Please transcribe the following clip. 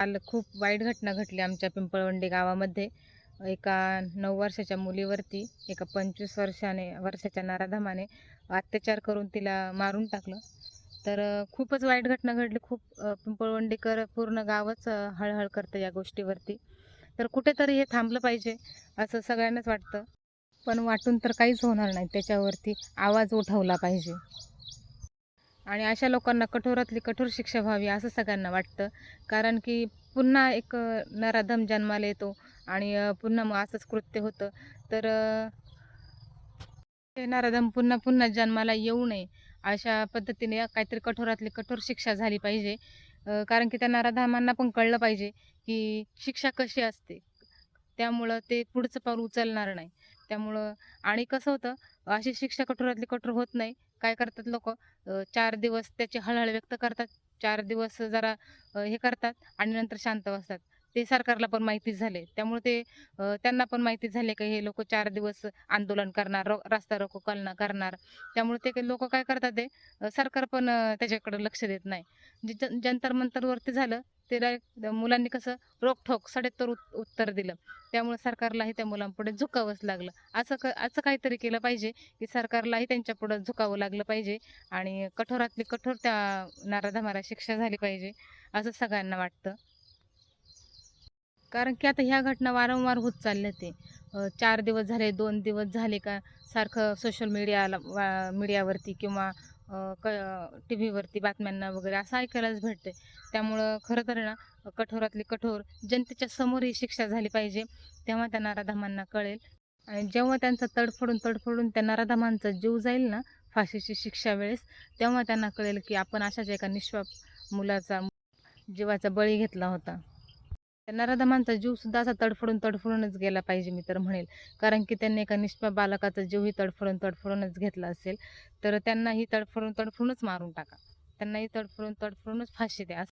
काल खूप वाईट घटना घडली आमच्या पिंपळवंडी गावामध्ये. एका 9 वर्षाच्या मुलीवरती एका 25 वर्षाच्या नराधमाने अत्याचार करून तिला मारून टाकलं. तर खूपच वाईट घटना घडली. खूप पिंपळवंडीकर पूर्ण गावच हळहळ करतं या गोष्टीवरती. तर कुठेतरी हे थांबलं पाहिजे असं सगळ्यांनाच वाटतं. पण वाटून तर काहीच होणार नाही. त्याच्यावरती आवाज उठवला पाहिजे आणि अशा लोकांना कठोरातली कठोर शिक्षा व्हावी असं सगळ्यांना वाटतं. कारण की पुन्हा एक नराधम जन्माला येतो आणि पुन्हा मग असंच कृत्य होतं. तर ते नराधम पुन्हा पुन्हा जन्माला येऊ नये अशा पद्धतीने काहीतरी कठोरातली कठोर शिक्षा झाली पाहिजे. कारण की त्या नराधमांना पण कळलं पाहिजे की शिक्षा कशी असते. त्यामुळं ते पुढचं पाऊल उचलणार नाही. त्यामुळं आणि कसं होतं, अशी शिक्षा कठोरातली कठोर होत नाही. काय करतात लोकं, 4 दिवस त्याची हळहळ व्यक्त करतात. 4 दिवस जरा हे करतात आणि नंतर शांत बसतात. ते सरकारला पण माहिती झाले. त्यामुळे ते त्यांना पण माहिती झाले की हे लोकं 4 दिवस आंदोलन करणार, रस्ता रोको करणार. त्यामुळे ते लोकं काय करतात ते, सरकार पण त्याच्याकडे लक्ष देत नाही. जे जंतर मंतरवरती झालं, ते डायरेक्ट मुलांनी कसं रोखठोक सडेतोड उत्तर दिलं. त्यामुळे सरकारलाही त्या मुलांपुढे झुकावंच लागलं. असं काहीतरी केलं पाहिजे, की सरकारलाही त्यांच्यापुढं झुकावं लागलं पाहिजे आणि कठोरातली कठोर त्या नराधमाला शिक्षा झाली पाहिजे, असं सगळ्यांना वाटतं. कारण की आता ह्या घटना वारंवार होत चालल्या ते. 4 दिवस झाले, 2 दिवस झाले का सारखं सोशल मीडियावरती किंवा टीव्हीवरती बातम्यांना वगैरे असं ऐकायलाच भेटते. त्यामुळं खरं तर आहे ना, कठोरातली कठोर जनतेच्या समोर ही शिक्षा झाली पाहिजे. तेव्हा त्या नराधमांना कळेल आणि जेव्हा त्यांचा तडफडून त्या नराधमांचा जीव जाईल ना, फाशीची शिक्षा वेळेस, तेव्हा त्यांना कळेल की आपण अशाच एका निष्पाप मुलाचा जीवाचा बळी घेतला होता. त्या नराधमांचा जीवसुद्धा असा तडफडूनच गेला पाहिजे मी तर म्हणेल. कारण की त्यांनी एका निष्पाप बालकाचा जीवही तडफडूनच घेतला असेल, तर त्यांनाही तडफडूनच मारून टाका. त्यांनाही तडफडूनच फाशी द्या.